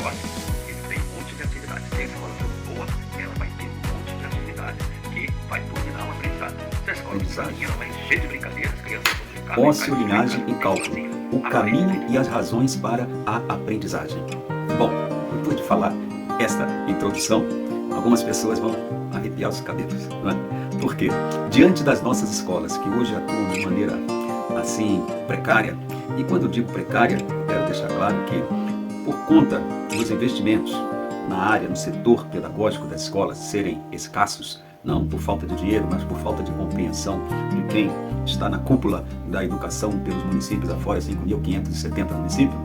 ócio, ele tem um monte de atividades. Se a escola for boa, ela vai ter um monte de atividades que vai dominar o aprendizado. Se a escola for ruim, ela vai encher de brincadeiras, as crianças vão ficar... Ócio, linhagem e cálculo. O caminho e as razões para a aprendizagem. Bom, depois de falar esta introdução, algumas pessoas vão arrepiar os cabelos, não é? Porque, diante das nossas escolas, que hoje atuam de maneira, assim, precária, e quando eu digo precária, eu quero deixar claro que, por conta dos investimentos na área, no setor pedagógico das escolas serem escassos, não por falta de dinheiro, mas por falta de compreensão de quem está na cúpula da educação pelos municípios afora, 5.570 municípios,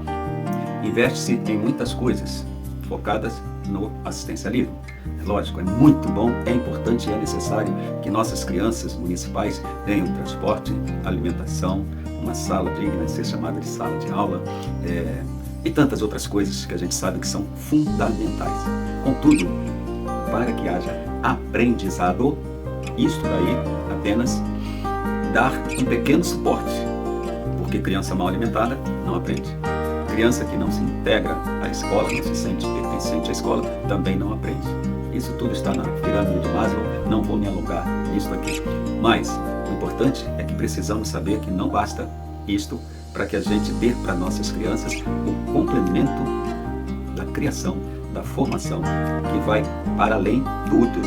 investe-se em muitas coisas focadas no assistencialismo. É lógico, é muito bom, é importante e é necessário que nossas crianças municipais tenham transporte, alimentação, uma sala digna de ser chamada de sala de aula, e tantas outras coisas que a gente sabe que são fundamentais. Contudo, para que haja aprendizado, isto daí apenas dar um pequeno suporte, porque criança mal alimentada não aprende. Criança que não se integra à escola, não se sente pertencente à escola, também não aprende. Isso tudo está na pirâmide de Maslow, não vou me alongar nisso aqui. Mas o importante é que precisamos saber que não basta isto para que a gente dê para nossas crianças o complemento da criação, da formação, que vai para além do útero.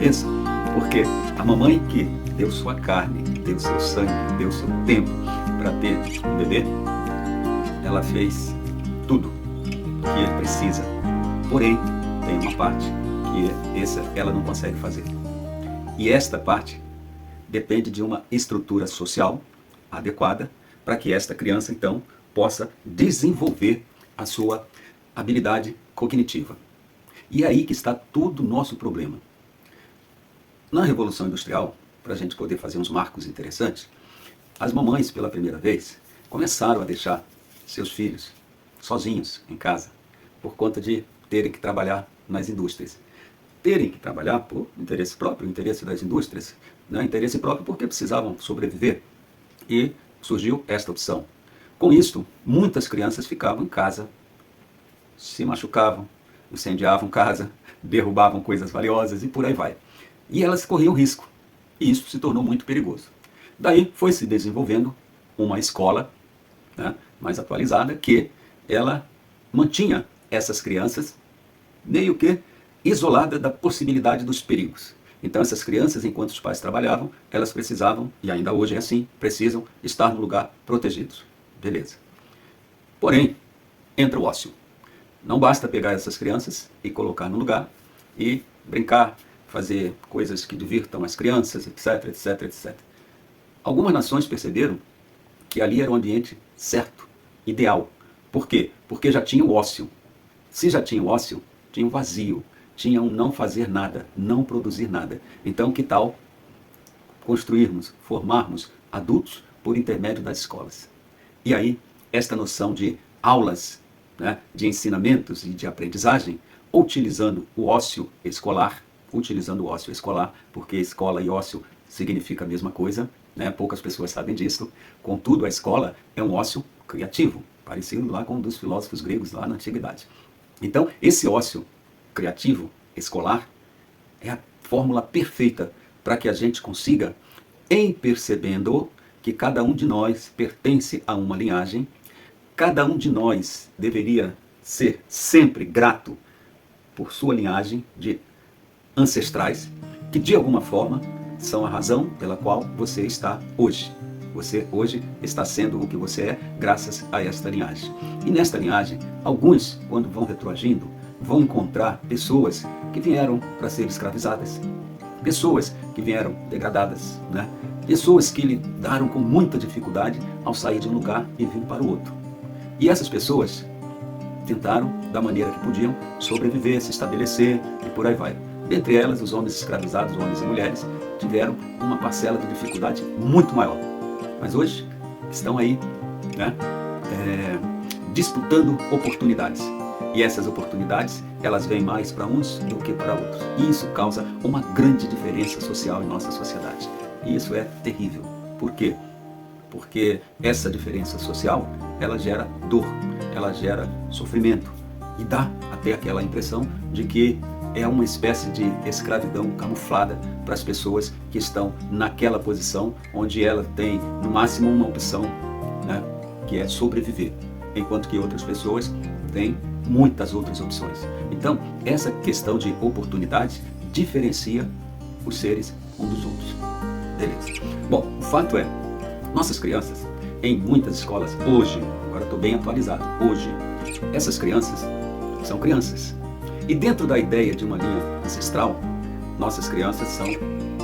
Pensa, porque a mamãe que deu sua carne, deu seu sangue, deu seu tempo para ter um bebê, ela fez tudo que ele precisa. Porém, tem uma parte que ela não consegue fazer. E esta parte depende de uma estrutura social adequada para que esta criança, então, possa desenvolver a sua habilidade cognitiva. E é aí que está todo o nosso problema. Na Revolução Industrial, para a gente poder fazer uns marcos interessantes, as mamães, pela primeira vez, começaram a deixar seus filhos sozinhos em casa, por conta de terem que trabalhar nas indústrias. Terem que trabalhar por interesse próprio, interesse das indústrias, né? Interesse próprio porque precisavam sobreviver. E surgiu esta opção. Com isso, muitas crianças ficavam em casa, se machucavam, incendiavam casa, derrubavam coisas valiosas e por aí vai. E elas corriam risco. E isso se tornou muito perigoso. Daí foi se desenvolvendo uma escola, né, mais atualizada, que ela mantinha essas crianças meio que isoladas da possibilidade dos perigos. Então essas crianças, enquanto os pais trabalhavam, elas precisavam, e ainda hoje é assim, precisam estar no lugar protegidos. Beleza. Porém, entra o ócio. Não basta pegar essas crianças e colocar no lugar e brincar, fazer coisas que divirtam as crianças, etc, etc, etc. Algumas nações perceberam que ali era o ambiente certo, ideal. Por quê? Porque já tinha o ócio. Se já tinha o ócio, tinha o vazio, tinha um não fazer nada, não produzir nada. Então, que tal construirmos, formarmos adultos por intermédio das escolas? E aí, esta noção de aulas, né, de ensinamentos e de aprendizagem, utilizando o ócio escolar, porque escola e ócio significa a mesma coisa, né? Poucas pessoas sabem disso. Contudo, a escola é um ócio criativo, parecido lá com um dos filósofos gregos lá na antiguidade. Então, esse ócio criativo, escolar, é a fórmula perfeita para que a gente consiga, em percebendo que cada um de nós pertence a uma linhagem, cada um de nós deveria ser sempre grato por sua linhagem de ancestrais, que de alguma forma são a razão pela qual você está hoje. Você hoje está sendo o que você é graças a esta linhagem. E nesta linhagem, alguns, quando vão retroagindo, vão encontrar pessoas que vieram para ser escravizadas, pessoas que vieram degradadas, né? Pessoas que lidaram com muita dificuldade ao sair de um lugar e vir para o outro. E essas pessoas tentaram, da maneira que podiam, sobreviver, se estabelecer e por aí vai. Dentre elas, os homens escravizados, homens e mulheres, tiveram uma parcela de dificuldade muito maior. Mas hoje estão aí, né, disputando oportunidades. E essas oportunidades, elas vêm mais para uns do que para outros. E isso causa uma grande diferença social em nossa sociedade. E isso é terrível. Por quê? Porque essa diferença social, ela gera dor, ela gera sofrimento e dá a até aquela impressão de que é uma espécie de escravidão camuflada para as pessoas que estão naquela posição onde ela tem, no máximo, uma opção, né, que é sobreviver, enquanto que outras pessoas têm muitas outras opções. Então, essa questão de oportunidade diferencia os seres um dos outros. Beleza. Bom, o fato é, nossas crianças, em muitas escolas, hoje, agora estou bem atualizado, hoje, essas crianças são crianças. E dentro da ideia de uma linha ancestral, nossas crianças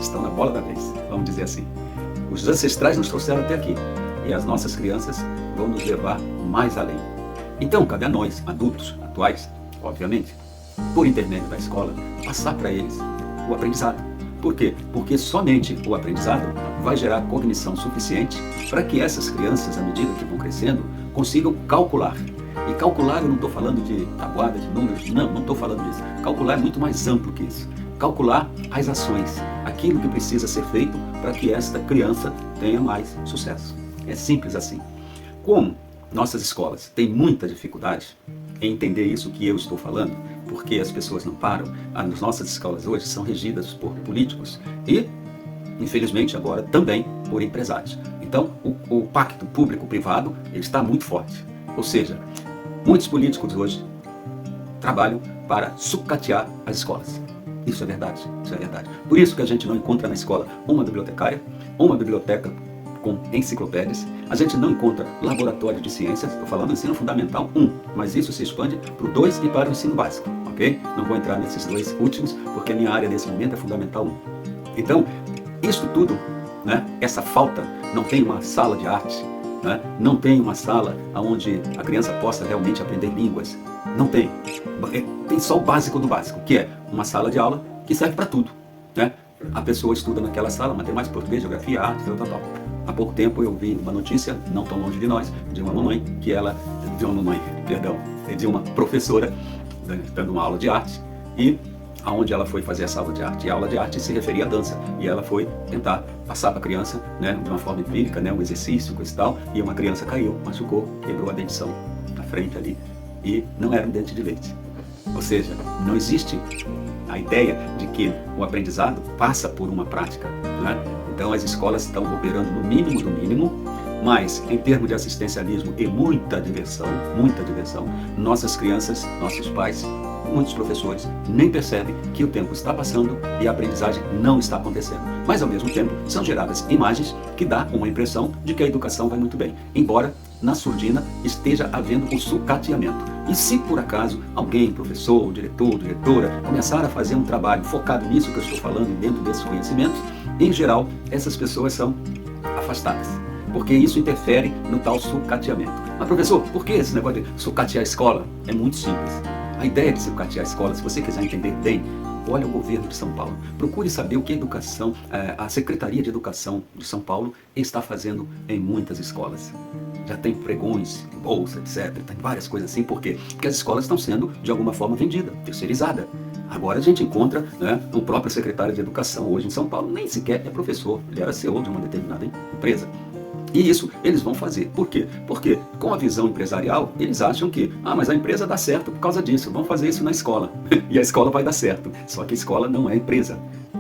estão na bola da vez, vamos dizer assim. Os ancestrais nos trouxeram até aqui, e as nossas crianças vão nos levar mais além. Então, cabe a nós, adultos atuais, obviamente, por intermédio da escola, passar para eles o aprendizado. Por quê? Porque somente o aprendizado vai gerar cognição suficiente para que essas crianças, à medida que vão crescendo, consigam calcular. E calcular, eu não estou falando de tabuada, de números, não estou falando disso. Calcular é muito mais amplo que isso. Calcular as ações, aquilo que precisa ser feito para que esta criança tenha mais sucesso. É simples assim. Como nossas escolas têm muita dificuldade em entender isso que eu estou falando, porque as pessoas não param, as nossas escolas hoje são regidas por políticos e, infelizmente, agora também por empresários. Então, o pacto público-privado ele está muito forte. Ou seja, muitos políticos hoje trabalham para sucatear as escolas. Isso é verdade, isso é verdade. Por isso que a gente não encontra na escola uma bibliotecária, uma biblioteca com enciclopédias, a gente não encontra laboratório de ciências, estou falando do ensino fundamental 1, mas isso se expande para o 2 e para o ensino básico, ok? Não vou entrar nesses dois últimos, porque a minha área nesse momento é fundamental 1. Então, isso tudo, né, essa falta, não tem uma sala de arte, né, não tem uma sala onde a criança possa realmente aprender línguas, não tem. Tem só o básico do básico, que é uma sala de aula que serve para tudo, né? A pessoa estuda naquela sala matemática, português, geografia, arte, tal. Há pouco tempo eu vi uma notícia, não tão longe de nós, de uma professora dando uma aula de arte, e aonde ela foi fazer essa aula de arte. E a aula de arte se referia à dança, e ela foi tentar passar para a criança, né, de uma forma empírica, né, um exercício, coisa e tal, e uma criança caiu, machucou, quebrou a dentição na frente ali, e não era um dente de leite. Ou seja, não existe a ideia de que o aprendizado passa por uma prática, né? Então as escolas estão operando no mínimo do mínimo, mas em termos de assistencialismo e muita diversão, nossas crianças, nossos pais, muitos professores nem percebem que o tempo está passando e a aprendizagem não está acontecendo. Mas ao mesmo tempo são geradas imagens que dão uma impressão de que a educação vai muito bem, embora na surdina esteja havendo o sucateamento. E se por acaso alguém, professor, diretor, diretora, começar a fazer um trabalho focado nisso que eu estou falando e dentro desses conhecimentos, em geral, essas pessoas são afastadas, porque isso interfere no tal sucateamento. Mas professor, por que esse negócio de sucatear a escola? É muito simples. A ideia de sucatear a escola, se você quiser entender bem, olha o governo de São Paulo. Procure saber o que a Secretaria de Educação de São Paulo está fazendo em muitas escolas. Já tem pregões, bolsa, etc. Tem várias coisas assim. Por quê? Porque as escolas estão sendo, de alguma forma, vendidas, terceirizadas. Agora a gente encontra, né, o próprio secretário de Educação hoje em São Paulo, nem sequer é professor, ele era CEO de uma determinada empresa. E isso eles vão fazer. Por quê? Porque com a visão empresarial, eles acham que, mas a empresa dá certo por causa disso, vamos fazer isso na escola. E a escola vai dar certo. Só que a escola não é empresa,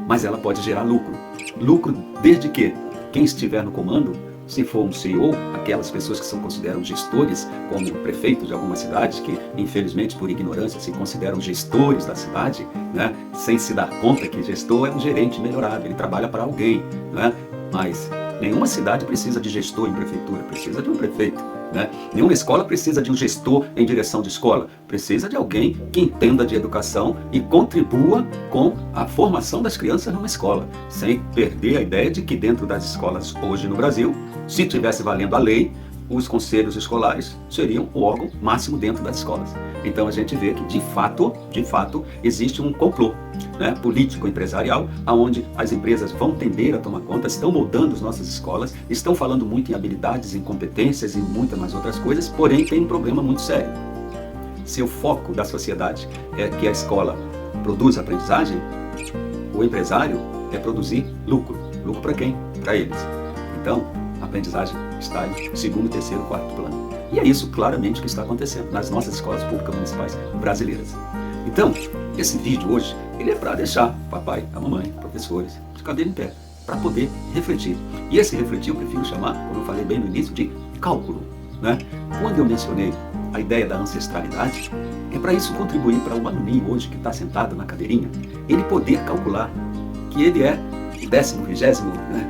mas ela pode gerar lucro. Lucro desde que quem estiver no comando, se for um CEO, aquelas pessoas que são consideradas gestores, como o prefeito de alguma cidade, que infelizmente por ignorância se consideram gestores da cidade, né, sem se dar conta que gestor é um gerente melhorável, ele trabalha para alguém, né, mas nenhuma cidade precisa de gestor em prefeitura, precisa de um prefeito, né? Nenhuma escola precisa de um gestor em direção de escola, precisa de alguém que entenda de educação e contribua com a formação das crianças numa escola, sem perder a ideia de que dentro das escolas hoje no Brasil, se tivesse valendo a lei, os conselhos escolares seriam o órgão máximo dentro das escolas. Então a gente vê que de fato existe um complô, né, político-empresarial, onde as empresas vão tender a tomar conta, estão moldando as nossas escolas, estão falando muito em habilidades, em competências e muitas mais outras coisas, porém tem um problema muito sério. Se o foco da sociedade é que a escola produza aprendizagem, o empresário é produzir lucro. Lucro para quem? Para eles. Então, a aprendizagem está em segundo, terceiro, quarto plano. E é isso claramente que está acontecendo nas nossas escolas públicas municipais brasileiras. Então, esse vídeo hoje, ele é para deixar o papai, a mamãe, professores, de cadeira em pé, para poder refletir. E esse refletir eu prefiro chamar, como eu falei bem no início, de cálculo, né? Quando eu mencionei a ideia da ancestralidade, é para isso contribuir para o aluninho hoje que está sentado na cadeirinha, ele poder calcular que ele é o 10º, 20º, né?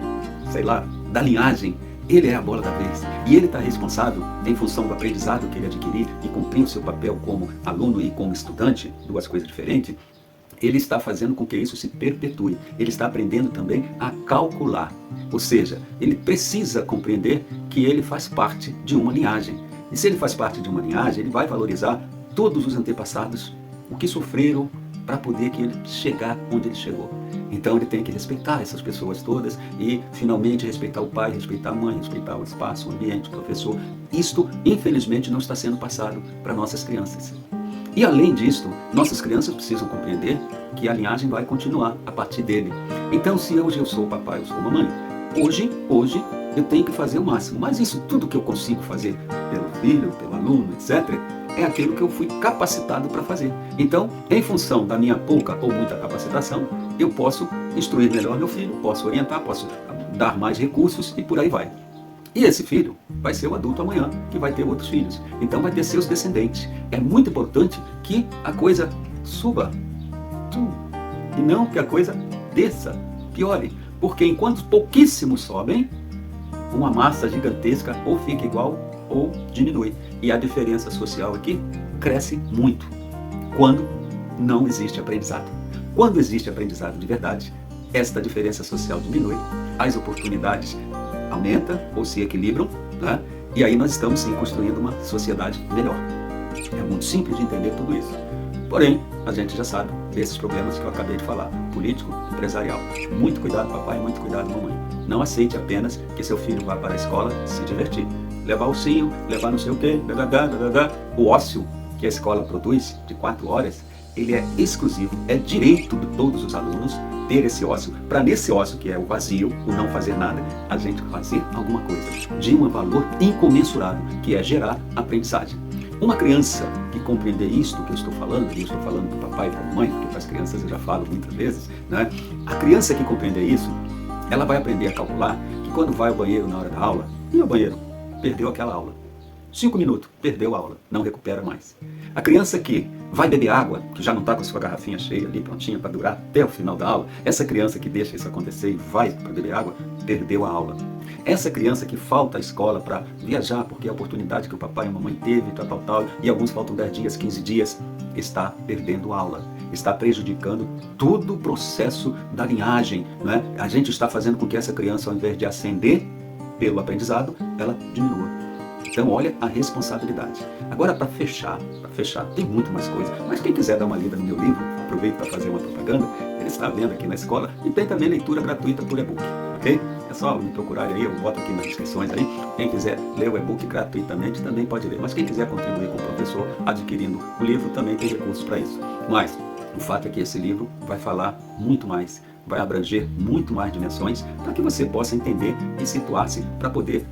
Sei lá, da linhagem. Ele é a bola da vez e ele está responsável em função do aprendizado que ele adquirir e cumprir o seu papel como aluno e como estudante, duas coisas diferentes. Ele está fazendo com que isso se perpetue. Ele está aprendendo também a calcular. Ou seja, ele precisa compreender que ele faz parte de uma linhagem. E se ele faz parte de uma linhagem, ele vai valorizar todos os antepassados, o que sofreram para poder que ele chegar onde ele chegou. Então ele tem que respeitar essas pessoas todas e finalmente respeitar o pai, respeitar a mãe, respeitar o espaço, o ambiente, o professor. Isto, infelizmente, não está sendo passado para nossas crianças. E além disso, nossas crianças precisam compreender que a linhagem vai continuar a partir dele. Então, se hoje eu sou o papai, eu sou a mamãe, hoje eu tenho que fazer o máximo. Mas isso tudo que eu consigo fazer pelo filho, pelo aluno, etc., é aquilo que eu fui capacitado para fazer. Então, em função da minha pouca ou muita capacitação, eu posso instruir melhor meu filho, posso orientar, posso dar mais recursos e por aí vai. E esse filho vai ser o adulto amanhã, que vai ter outros filhos. Então vai ter seus descendentes. É muito importante que a coisa suba, e não que a coisa desça, piore. Porque enquanto pouquíssimos sobem, uma massa gigantesca ou fica igual ou diminui. E a diferença social aqui cresce muito quando não existe aprendizado. Quando existe aprendizado de verdade, esta diferença social diminui, as oportunidades aumentam ou se equilibram, né? E aí nós estamos sim construindo uma sociedade melhor. É muito simples de entender tudo isso. Porém, a gente já sabe desses problemas que eu acabei de falar, político, empresarial. Muito cuidado, papai, muito cuidado, mamãe. Não aceite apenas que seu filho vá para a escola se divertir. Levar ursinho, levar não sei o quê, o ócio que a escola produz de 4 horas, ele é exclusivo, é direito de todos os alunos ter esse ócio, para nesse ócio que é o vazio, o não fazer nada, a gente fazer alguma coisa de um valor incomensurável, que é gerar aprendizagem. Uma criança que compreender isto que eu estou falando, e eu estou falando do papai e da mamãe, porque para as crianças eu já falo muitas vezes, né? A criança que compreender isso, ela vai aprender a calcular que quando vai ao banheiro na hora da aula, e ao banheiro, perdeu aquela aula. 5 minutos, perdeu a aula, não recupera mais. A criança que vai beber água, que já não está com a sua garrafinha cheia ali, prontinha para durar até o final da aula, essa criança que deixa isso acontecer e vai para beber água, perdeu a aula. Essa criança que falta à escola para viajar, porque é a oportunidade que o papai e a mamãe teve, tal, e alguns faltam 10 dias, 15 dias, está perdendo a aula. Está prejudicando todo o processo da linhagem, né? A gente está fazendo com que essa criança, ao invés de ascender pelo aprendizado, ela diminua. Então, olha a responsabilidade. Agora, para fechar, tem muito mais coisa. Mas quem quiser dar uma lida no meu livro, aproveito para fazer uma propaganda, ele está vendo aqui na escola e tem também leitura gratuita por e-book, ok? É só me procurar aí, eu boto aqui nas descrições aí. Quem quiser ler o e-book gratuitamente também pode ler. Mas quem quiser contribuir com o professor adquirindo o livro também tem recursos para isso. Mas o fato é que esse livro vai falar muito mais, vai abranger muito mais dimensões para que você possa entender e situar-se para poder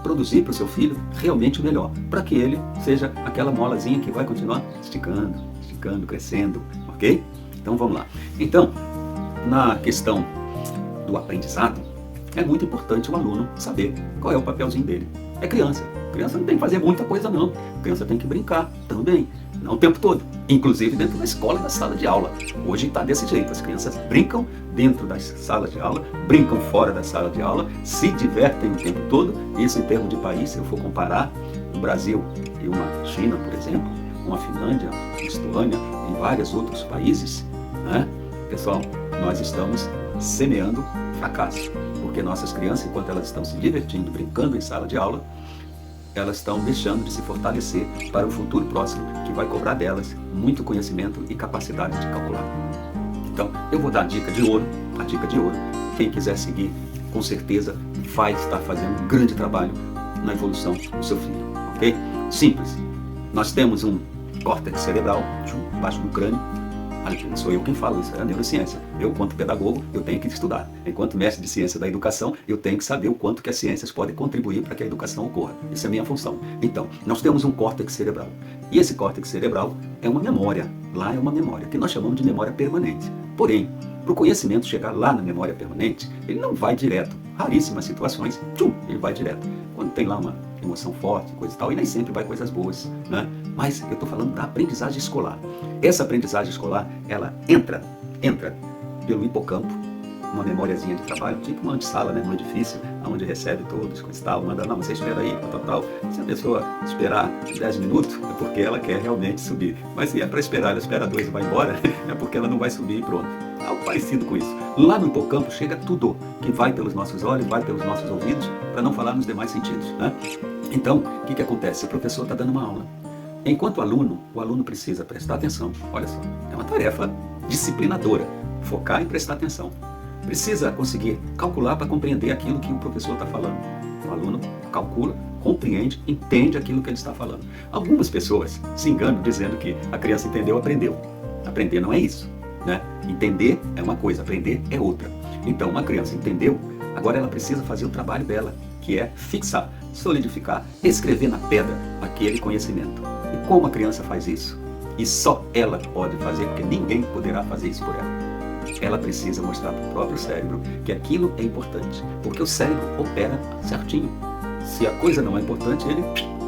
produzir para o seu filho realmente o melhor, para que ele seja aquela molazinha que vai continuar esticando, crescendo, ok? Então vamos lá. Então, na questão do aprendizado, é muito importante o aluno saber qual é o papelzinho dele. É criança. Criança não tem que fazer muita coisa não. Criança tem que brincar também. Não o tempo todo, inclusive dentro da escola e da sala de aula. Hoje está desse jeito, as crianças brincam dentro das salas de aula, brincam fora da sala de aula, se divertem o tempo todo. Isso em termos de país, se eu for comparar o Brasil e uma China, por exemplo, uma Finlândia, uma Estônia e vários outros países, né? Pessoal, nós estamos semeando fracasso, porque nossas crianças, enquanto elas estão se divertindo, brincando em sala de aula, elas estão deixando de se fortalecer para o futuro próximo, que vai cobrar delas muito conhecimento e capacidade de calcular. Então, eu vou dar a dica de ouro. Quem quiser seguir, com certeza vai estar fazendo um grande trabalho na evolução do seu filho, ok? Simples. Nós temos um córtex cerebral embaixo do crânio, Não sou eu quem falo, isso é a neurociência. Eu, enquanto pedagogo, eu tenho que estudar. Enquanto mestre de ciência da educação, eu tenho que saber o quanto que as ciências podem contribuir para que a educação ocorra. Isso é a minha função. Então, nós temos um córtex cerebral. E esse córtex cerebral é uma memória. Lá é uma memória, que nós chamamos de memória permanente. Porém, para o conhecimento chegar lá na memória permanente, ele não vai direto. Raríssimas situações, ele vai direto. Quando tem lá uma emoção forte, coisa e tal, e nem sempre vai coisas boas, né? Mas eu estou falando da aprendizagem escolar. Essa aprendizagem escolar, ela entra pelo hipocampo, uma memóriazinha de trabalho, tipo uma antessala, né, no edifício, onde recebe todos, coisa e tal, manda, não, você espera aí, tal. Se a pessoa esperar 10 minutos, é porque ela quer realmente subir. Mas se é para esperar, ela espera 2 e vai embora, é porque ela não vai subir e pronto. Algo parecido com isso. Lá no hipocampo chega tudo, que vai pelos nossos olhos, vai pelos nossos ouvidos, para não falar nos demais sentidos, né? Então, o que acontece? O professor está dando uma aula. Enquanto aluno, o aluno precisa prestar atenção. Olha só, é uma tarefa disciplinadora, focar e prestar atenção. Precisa conseguir calcular para compreender aquilo que o professor está falando. O aluno calcula, compreende, entende aquilo que ele está falando. Algumas pessoas se enganam dizendo que a criança entendeu, aprendeu. Aprender não é isso, né? Entender é uma coisa, aprender é outra. Então, uma criança entendeu, agora ela precisa fazer o trabalho dela, que é fixar, solidificar, escrever na pedra aquele conhecimento. E como a criança faz isso? E só ela pode fazer, porque ninguém poderá fazer isso por ela. Ela precisa mostrar para o próprio cérebro que aquilo é importante, porque o cérebro opera certinho. Se a coisa não é importante, ele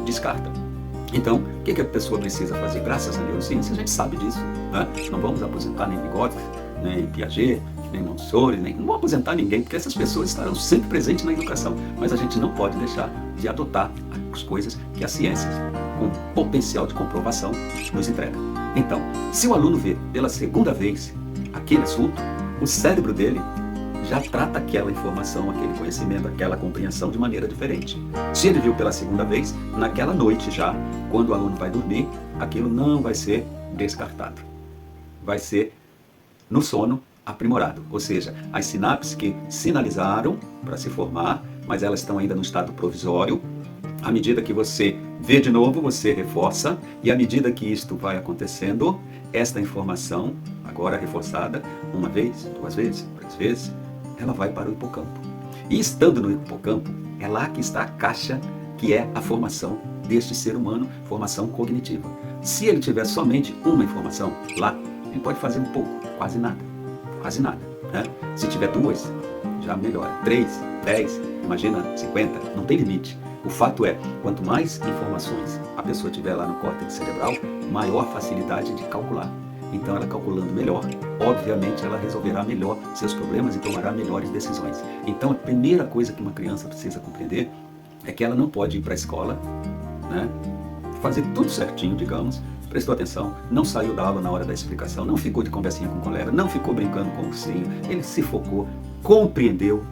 descarta. Então, o que a pessoa precisa fazer? Graças à neurociência, a gente sabe disso, né? Não vamos aposentar nem Vygotsky, nem Piaget, nem Montessori, não vamos aposentar ninguém, porque essas pessoas estarão sempre presentes na educação. Mas a gente não pode deixar de adotar as coisas que a ciência, com potencial de comprovação, nos entrega. Então, se o aluno vê pela segunda vez aquele assunto, o cérebro dele já trata aquela informação, aquele conhecimento, aquela compreensão de maneira diferente. Se ele viu pela segunda vez, naquela noite já, quando o aluno vai dormir, aquilo não vai ser descartado. Vai ser, no sono, aprimorado. Ou seja, as sinapses que sinalizaram para se formar, mas elas estão ainda no estado provisório. À medida que você vê de novo, você reforça, e à medida que isto vai acontecendo, esta informação, agora reforçada, uma vez, 2 vezes, 3 vezes, ela vai para o hipocampo. E estando no hipocampo, é lá que está a caixa que é a formação deste ser humano, formação cognitiva. Se ele tiver somente uma informação lá, ele pode fazer um pouco, quase nada, né? Se tiver 2, já melhora. 3, 10, imagina 50, não tem limite. O fato é, quanto mais informações a pessoa tiver lá no córtex cerebral, maior facilidade de calcular. Então, ela calculando melhor, obviamente ela resolverá melhor seus problemas e tomará melhores decisões. Então, a primeira coisa que uma criança precisa compreender é que ela não pode ir para a escola, né, fazer tudo certinho, digamos, prestou atenção, não saiu da aula na hora da explicação, não ficou de conversinha com o colega, não ficou brincando com o ursinho, ele se focou, compreendeu,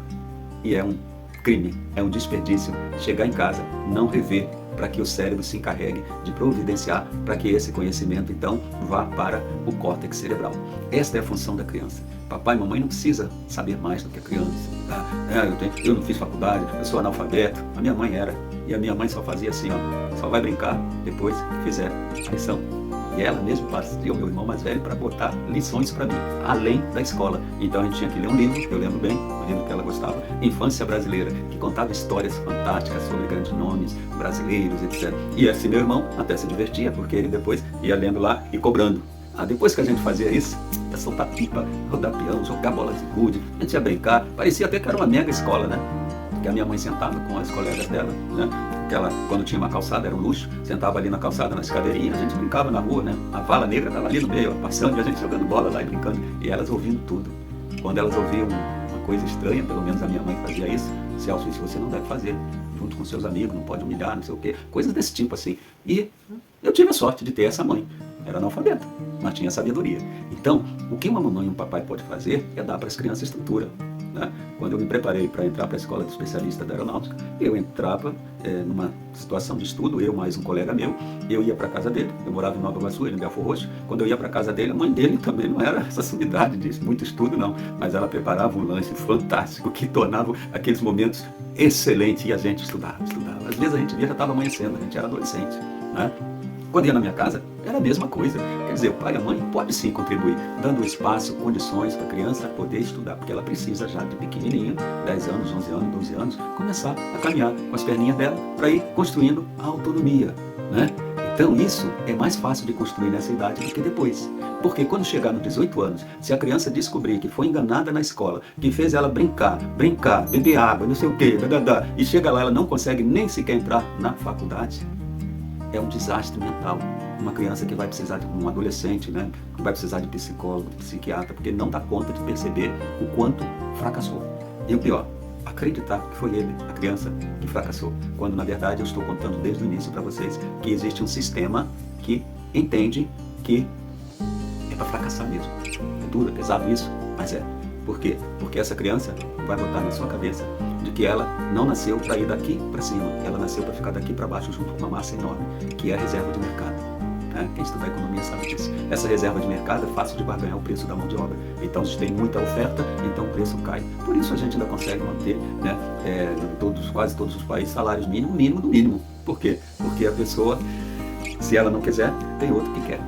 e é um crime, é um desperdício chegar em casa, não rever, para que o cérebro se encarregue de providenciar para que esse conhecimento, então, vá para o córtex cerebral. Esta é a função da criança. Papai e mamãe não precisa saber mais do que a criança. Eu não fiz faculdade, eu sou analfabeto. A minha mãe era. E a minha mãe só fazia assim, ó, só vai brincar depois que fizer a lição. E ela mesmo fazia o meu irmão mais velho para botar lições para mim, além da escola. Então a gente tinha que ler um livro, eu lembro bem, o livro que ela gostava, Infância Brasileira, que contava histórias fantásticas sobre grandes nomes brasileiros, etc. E esse meu irmão até se divertia, porque ele depois ia lendo lá e cobrando. Depois que a gente fazia isso, ia soltar pipa, rodar peão, jogar bola de gude, a gente ia brincar, parecia até que era uma mega escola, né? Que a minha mãe sentava com as colegas dela, né? Que ela, quando tinha uma calçada, era um luxo, sentava ali na calçada, nas cadeirinhas, a gente brincava na rua, né? A vala negra estava ali no meio, passando, e a gente jogando bola lá e brincando, e elas ouvindo tudo. Quando elas ouviam uma coisa estranha, pelo menos a minha mãe fazia isso, Celso, isso você não deve fazer, junto com seus amigos, não pode humilhar, não sei o quê, coisas desse tipo assim. E eu tive a sorte de ter essa mãe, era analfabeta, mas tinha sabedoria. Então, o que uma mamãe e um papai pode fazer é dar para as crianças estrutura. Né? Quando eu me preparei para entrar para a escola de especialista da aeronáutica, eu entrava numa situação de estudo, eu mais um colega meu, eu ia para a casa dele, eu morava em Nova Iguaçu, ele em Belfor Roxo, quando eu ia para a casa dele, a mãe dele também não era essa sumidade de muito estudo não, mas ela preparava um lanche fantástico que tornava aqueles momentos excelentes e a gente estudava. Às vezes a gente via, já estava amanhecendo, a gente era adolescente, né? Quando ia na minha casa, era a mesma coisa. Quer dizer, o pai e a mãe pode sim contribuir, dando espaço, condições para a criança poder estudar, porque ela precisa já de pequenininha, 10 anos, 11 anos, 12 anos, começar a caminhar com as perninhas dela para ir construindo a autonomia, né? Então isso é mais fácil de construir nessa idade do que depois. Porque quando chegar nos 18 anos, se a criança descobrir que foi enganada na escola, que fez ela brincar, beber água, não sei o quê, e chega lá, ela não consegue nem sequer entrar na faculdade, é um desastre mental. Uma criança que vai precisar de um adolescente, né, que vai precisar de psicólogo, de psiquiatra, porque não dá conta de perceber o quanto fracassou. E o pior, acreditar que foi ele, a criança, que fracassou, quando na verdade eu estou contando desde o início para vocês que existe um sistema que entende que é para fracassar mesmo. É duro, é pesado isso, mas é. Por quê? Porque essa criança vai botar na sua cabeça de que ela não nasceu para ir daqui para cima, ela nasceu para ficar daqui para baixo junto com uma massa enorme, que é a reserva de mercado. Quem estuda economia sabe disso. Essa reserva de mercado é fácil de barganhar o preço da mão de obra. Então, se tem muita oferta, então o preço cai. Por isso a gente ainda consegue manter, né, em quase todos os países, salários mínimo, mínimo do mínimo. Por quê? Porque a pessoa, se ela não quiser, tem outro que quer.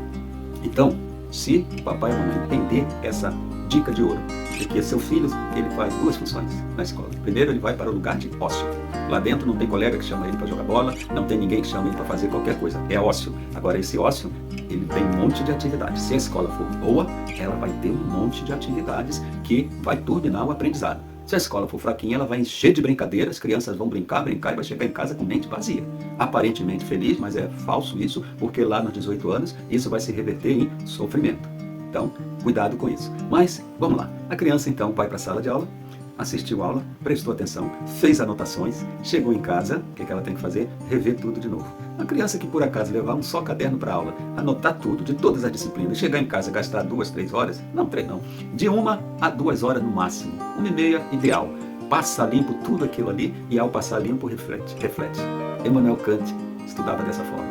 Então, se o papai e a mamãe entender essa dica de ouro, de que seu filho ele faz duas funções na escola. Primeiro, ele vai para o lugar de ócio. Lá dentro não tem colega que chama ele para jogar bola, não tem ninguém que chama ele para fazer qualquer coisa. É ócio. Agora, esse ócio, ele tem um monte de atividades. Se a escola for boa, ela vai ter um monte de atividades que vai turbinar o aprendizado. Se a escola for fraquinha, ela vai encher de brincadeiras, as crianças vão brincar e vai chegar em casa com mente vazia. Aparentemente feliz, mas é falso isso, porque lá nos 18 anos, isso vai se reverter em sofrimento. Então, cuidado com isso. Mas, vamos lá. A criança, então, vai para a sala de aula, assistiu a aula, prestou atenção, fez anotações, chegou em casa, o que ela tem que fazer? Rever tudo de novo. A criança que, por acaso, levar um só caderno para a aula, anotar tudo, de todas as disciplinas, chegar em casa, gastar 2, 3 horas, não 3 não, de 1 a 2 horas no máximo, 1h30 ideal. Passa limpo tudo aquilo ali e, ao passar limpo, reflete. Immanuel Kant estudava dessa forma.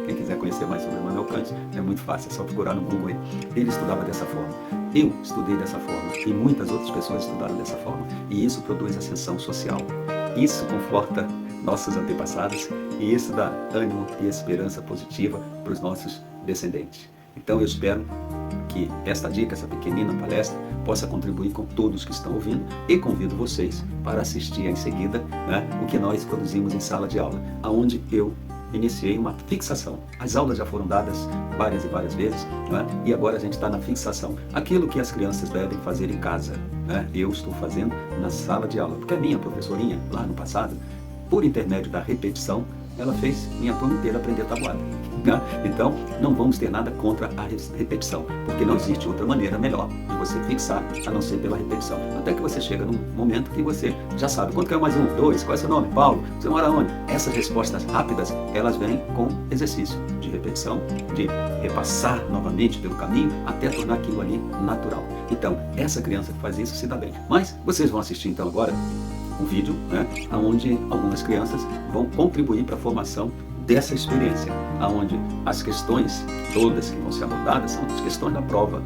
Quem quiser conhecer mais sobre Immanuel Kant, é muito fácil, é só procurar no Google aí. Ele estudava dessa forma. Eu estudei dessa forma e muitas outras pessoas estudaram dessa forma. E isso produz ascensão social. Isso conforta nossos antepassados e isso dá ânimo e esperança positiva para os nossos descendentes. Então eu espero que esta dica, essa pequenina palestra, possa contribuir com todos que estão ouvindo e convido vocês para assistir em seguida, né, o que nós produzimos em sala de aula, onde eu iniciei uma fixação. As aulas já foram dadas várias e várias vezes, né? E agora a gente está na fixação. Aquilo que as crianças devem fazer em casa, né? Eu estou fazendo na sala de aula, porque a minha professorinha, lá no passado, por intermédio da repetição, ela fez minha turma inteira aprender tabuada. Né? Então, não vamos ter nada contra a repetição, porque não existe outra maneira melhor de você fixar, a não ser pela repetição. Até que você chega num momento que você já sabe quanto que é mais 1, 2, qual é seu nome? Paulo, você mora onde? Essas respostas rápidas, elas vêm com exercício de repetição, de repassar novamente pelo caminho, até tornar aquilo ali natural. Então, essa criança que faz isso se dá bem. Mas, vocês vão assistir então agora um vídeo, né, onde algumas crianças vão contribuir para a formação dessa experiência, onde as questões todas que vão ser abordadas são as questões da prova.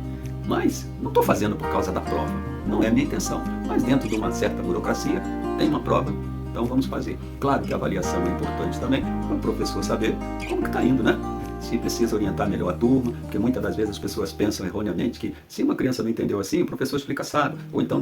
Mas não estou fazendo por causa da prova, não é a minha intenção. Mas dentro de uma certa burocracia, tem uma prova, então vamos fazer. Claro que a avaliação é importante também, para o professor saber como que está indo, né? Se precisa orientar melhor a turma, porque muitas das vezes as pessoas pensam erroneamente que se uma criança não entendeu assim, o professor explica assado, ou então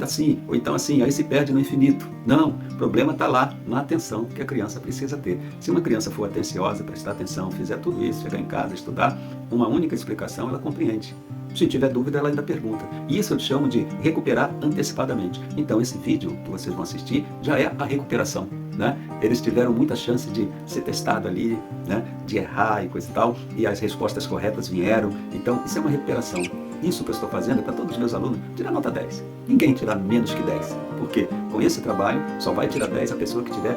assim, aí se perde no infinito. Não, o problema está lá, na atenção que a criança precisa ter. Se uma criança for atenciosa, prestar atenção, fizer tudo isso, chegar em casa, estudar, uma única explicação ela compreende. Se tiver dúvida, ela ainda pergunta. E isso eu chamo de recuperar antecipadamente. Então esse vídeo que vocês vão assistir já é a recuperação. Né? Eles tiveram muita chance de ser testado ali, né? De errar e coisa e tal, e as respostas corretas vieram. Então isso é uma recuperação. Isso que eu estou fazendo é para todos os meus alunos tirar nota 10. Ninguém tirar menos que 10. Porque com esse trabalho só vai tirar 10 a pessoa que tiver,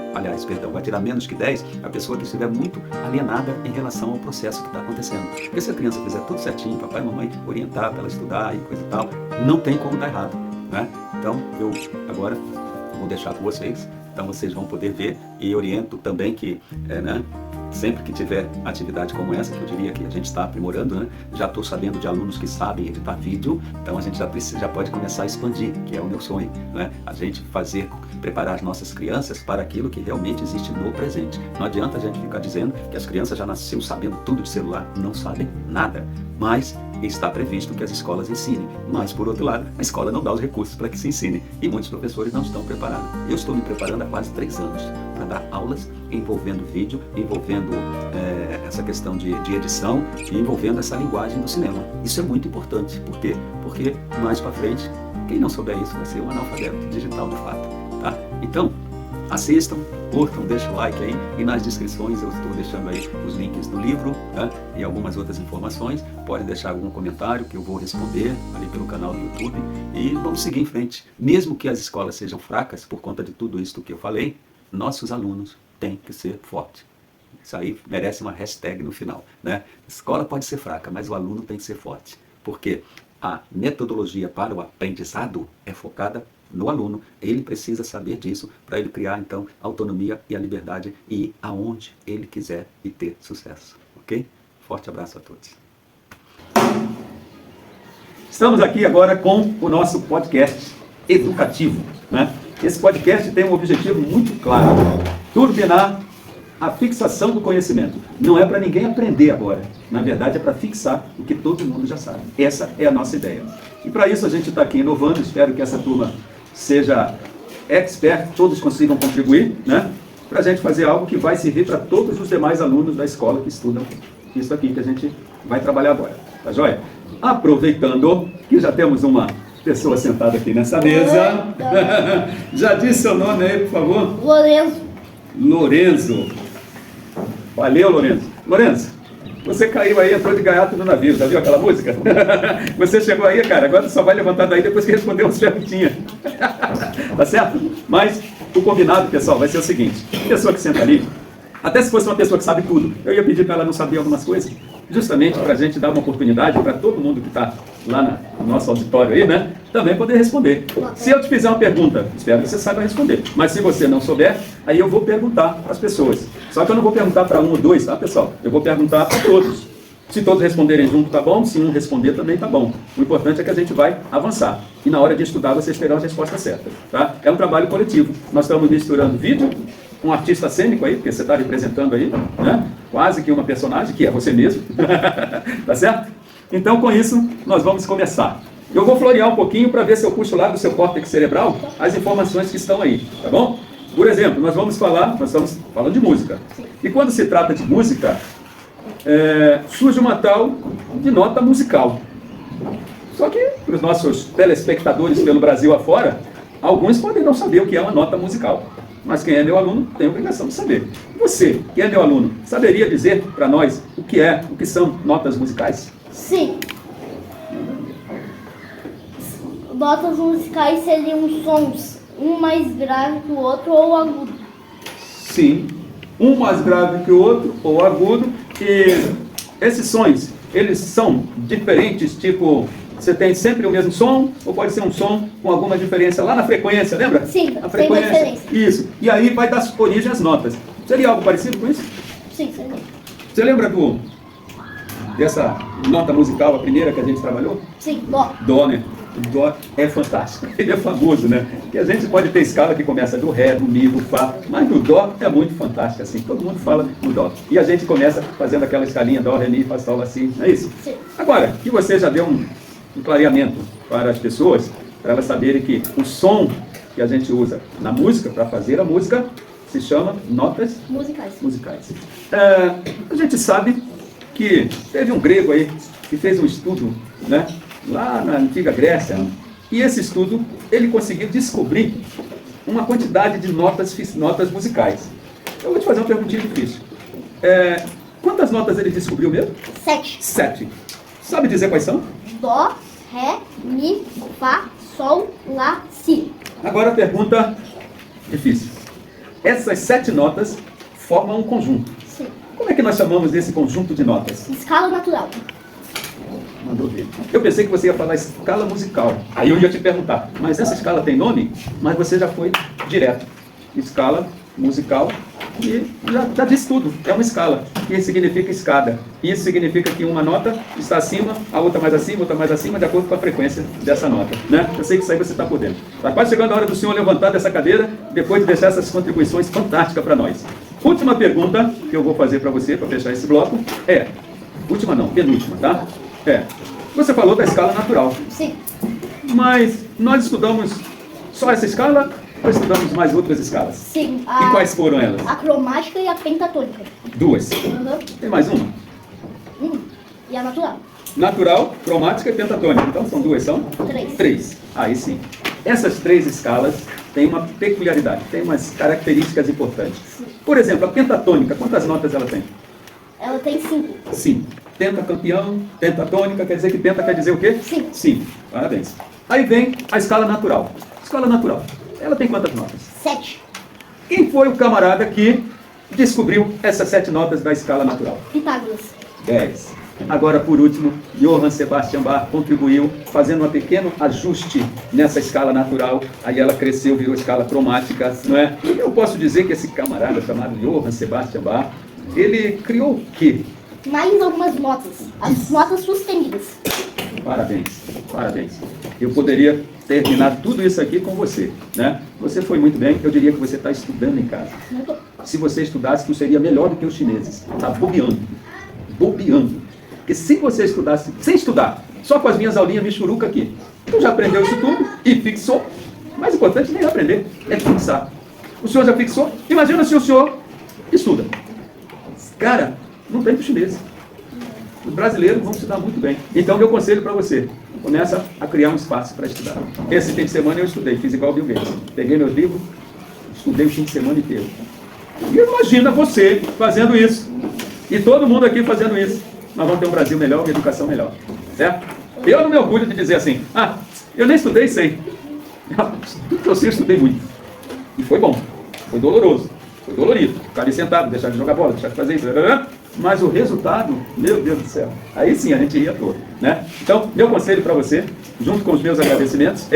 vai tirar menos que 10 a pessoa que estiver muito alienada em relação ao processo que está acontecendo. Porque se a criança fizer tudo certinho, papai e mamãe orientar para ela estudar e coisa e tal, não tem como dar errado. Né? Então eu agora vou deixar com vocês. Então vocês vão poder ver e oriento também que, né, sempre que tiver atividade como essa, que eu diria que a gente está aprimorando, né? Já estou sabendo de alunos que sabem editar vídeo, então a gente já pode começar a expandir, que é o meu sonho, né? A gente preparar as nossas crianças para aquilo que realmente existe no presente. Não adianta a gente ficar dizendo que as crianças já nasceram sabendo tudo de celular, não sabem nada, mas está previsto que as escolas ensinem. Mas, por outro lado, a escola não dá os recursos para que se ensine e muitos professores não estão preparados. Eu estou me preparando há quase 3 anos para dar aulas envolvendo vídeo, envolvendo essa questão de edição e envolvendo essa linguagem do cinema. Isso é muito importante. Por quê? Porque mais para frente, quem não souber isso vai ser um analfabeto digital de fato. Tá? Então, assistam, curtam, deixem o like aí e nas descrições eu estou deixando aí os links do livro, tá? E algumas outras informações. Pode deixar algum comentário que eu vou responder ali pelo canal do YouTube e vamos seguir em frente. Mesmo que as escolas sejam fracas por conta de tudo isso que eu falei, nossos alunos têm que ser fortes. Isso aí merece uma hashtag no final, né? A escola pode ser fraca, mas o aluno tem que ser forte. Porque a metodologia para o aprendizado é focada no aluno. Ele precisa saber disso para ele criar, então, a autonomia e a liberdade e ir aonde ele quiser e ter sucesso. Ok? Forte abraço a todos. Estamos aqui agora com o nosso podcast educativo, né? Esse podcast tem um objetivo muito claro: turbinar a fixação do conhecimento. Não é para ninguém aprender agora. Na verdade, é para fixar o que todo mundo já sabe. Essa é a nossa ideia. E para isso a gente está aqui inovando. Espero que essa turma seja expert, todos consigam contribuir, né? Para a gente fazer algo que vai servir para todos os demais alunos da escola que estudam isso aqui que a gente vai trabalhar agora. Tá joia? Aproveitando que já temos uma pessoa sentada aqui nessa mesa. Já disse seu nome aí, por favor? Lorenzo. Valeu, Lorenzo. Lorenzo, você caiu aí, entrou de gaiato no navio, já viu aquela música? Você chegou aí, cara, agora só vai levantar daí depois que responder umas perguntinhas. Tá certo? Mas o combinado, pessoal, vai ser o seguinte: a pessoa que senta ali, até se fosse uma pessoa que sabe tudo, eu ia pedir para ela não saber algumas coisas, justamente para a gente dar uma oportunidade para todo mundo que está lá no nosso auditório aí, né, também poder responder. Se eu te fizer uma pergunta, espero que você saiba responder. Mas se você não souber, aí eu vou perguntar para as pessoas. Só que eu não vou perguntar para um ou dois, tá, pessoal? Eu vou perguntar para todos. Se todos responderem junto, tá bom. Se um responder, também tá bom. O importante é que a gente vai avançar. E na hora de estudar, vocês terão a resposta certa. Tá? É um trabalho coletivo. Nós estamos misturando vídeo, um artista cênico aí, porque você está representando aí, né? Quase que uma personagem, que é você mesmo. Tá certo? Então, com isso, nós vamos começar. Eu vou florear um pouquinho para ver se eu puxo lá do seu córtex cerebral as informações que estão aí, tá bom? Por exemplo, nós estamos falando de música. E quando se trata de música, surge uma tal de nota musical. Só que, para os nossos telespectadores pelo Brasil afora, alguns podem não saber o que é uma nota musical. Mas quem é meu aluno tem a obrigação de saber. Você, que é meu aluno, saberia dizer para nós o que são notas musicais? Sim. Notas musicais seriam sons, um mais grave que o outro ou agudo. Sim, um mais grave que o outro ou agudo. E esses sons, eles são diferentes, tipo, você tem sempre o mesmo som, ou pode ser um som com alguma diferença lá na frequência, lembra? Sim, a frequência. Tem diferença. Isso, e aí vai dar origem às notas. Seria algo parecido com isso? Sim, seria. Você lembra dessa nota musical, a primeira que a gente trabalhou? Sim, dó. Dó, né? O dó é fantástico, ele é famoso, né? Porque a gente pode ter escala que começa do ré, do mi, do fá, mas do dó é muito fantástico, assim, todo mundo fala no dó. E a gente começa fazendo aquela escalinha dó, ré, mi, fá, sol, assim, não é isso? Sim. Agora, que você já deu um clareamento para as pessoas, para elas saberem que o som que a gente usa na música, para fazer a música, se chama notas musicais. A gente sabe que teve um grego aí que fez um estudo, né, lá na antiga Grécia, e esse estudo ele conseguiu descobrir uma quantidade de notas musicais. Eu vou te fazer uma perguntinha difícil. Quantas notas ele descobriu mesmo? 7. 7. Sabe dizer quais são? Dó, ré, mi, fá, sol, lá, si. Agora a pergunta difícil. Essas 7 notas formam um conjunto. Sim. Como é que nós chamamos desse conjunto de notas? Escala natural. Mandou ver. Eu pensei que você ia falar escala musical. Aí eu ia te perguntar, mas essa escala tem nome? Mas você já foi direto. Escala musical E já disse tudo, é uma escala. Isso significa escada. Isso significa que uma nota está acima, a outra mais acima, outra mais acima, de acordo com a frequência dessa nota. Né? Eu sei que isso aí você está por dentro. Está quase chegando a hora do senhor levantar dessa cadeira, depois de deixar essas contribuições fantásticas para nós. Última pergunta que eu vou fazer para você, para fechar esse bloco, última não, penúltima, tá? Você falou da escala natural. Sim. Mas nós estudamos só essa escala ou estudamos mais outras escalas? Sim. E quais foram elas? A cromática e a pentatônica. 2. Uhum. Tem mais uma? E a natural. Natural, cromática e pentatônica. Então são 2, são? 3. 3. Aí sim. Essas 3 escalas têm uma peculiaridade, têm umas características importantes. Por exemplo, a pentatônica, quantas notas ela tem? Ela tem 5. Sim. Pentacampeão, pentatônica, quer dizer que penta quer dizer o quê? Sim. Sim. Parabéns. Aí vem a escala natural. Escala natural. Ela tem quantas notas? 7. Quem foi o camarada que descobriu essas 7 notas da escala natural? Pitágoras. 10. Agora, por último, Johann Sebastian Bach contribuiu fazendo um pequeno ajuste nessa escala natural. Aí ela cresceu, virou escala cromática, não é? Eu posso dizer que esse camarada chamado Johann Sebastian Bach, ele criou o quê? Mais algumas notas. As notas sustenidas. Parabéns, parabéns. Eu poderia terminar tudo isso aqui com você, né? Você foi muito bem, eu diria que você está estudando em casa. Se você estudasse, tu seria melhor do que os chineses. Está bobeando. Bobeando. Porque se você estudasse, sem estudar, só com as minhas aulinhas michuruca aqui, tu já aprendeu isso tudo e fixou. O mais importante nem é aprender, é fixar. O senhor já fixou? Imagina se o senhor estuda. Cara, não tem para os chineses. Os brasileiros vão estudar muito bem. Então, meu conselho para você, começa a criar um espaço para estudar. Esse fim de semana eu estudei, fiz igual o Bill Gates. Peguei meus livros, estudei o fim de semana inteiro. E imagina você fazendo isso. E todo mundo aqui fazendo isso. Nós vamos ter um Brasil melhor, uma educação melhor. Certo? Eu não me orgulho de dizer assim, eu nem estudei 100. Tudo que eu sei, eu estudei muito. E foi bom. Foi doloroso. Foi dolorido. Ficar ali sentado, deixar de jogar bola, deixar de fazer isso. Mas o resultado, meu Deus do céu, aí sim a gente ria todo, né? Então, meu conselho para você, junto com os meus agradecimentos,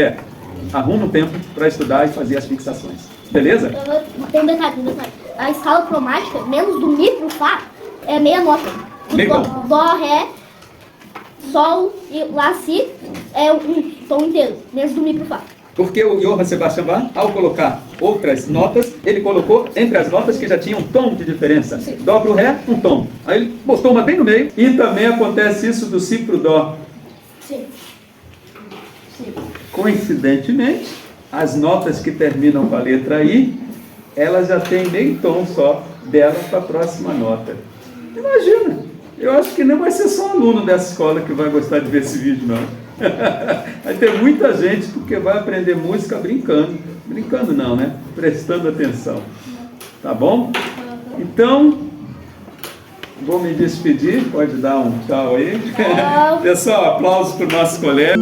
arruma um tempo para estudar e fazer as fixações. Beleza? Tem um detalhe. A escala cromática, menos do Mi pro Fá, é meia nota. Legal. Dó, Ré, Sol e Lá, Si é um tom inteiro, menos do Mi pro Fá. Porque o Johann Sebastian Bach, ao colocar outras notas, ele colocou entre as notas que já tinham um tom de diferença. Sim. Dó pro Ré, um tom. Aí ele botou uma bem no meio. E também acontece isso do Si pro Dó. Sim. Coincidentemente, as notas que terminam com a letra I, elas já têm meio tom só dela para a próxima nota. Imagina! Eu acho que não vai ser só aluno dessa escola que vai gostar de ver esse vídeo, não. Vai ter muita gente porque vai aprender música brincando. Brincando não, né? Prestando atenção. Tá bom? Então, vou me despedir. Pode dar um tchau aí. Tchau. Pessoal, aplausos para o nosso colega.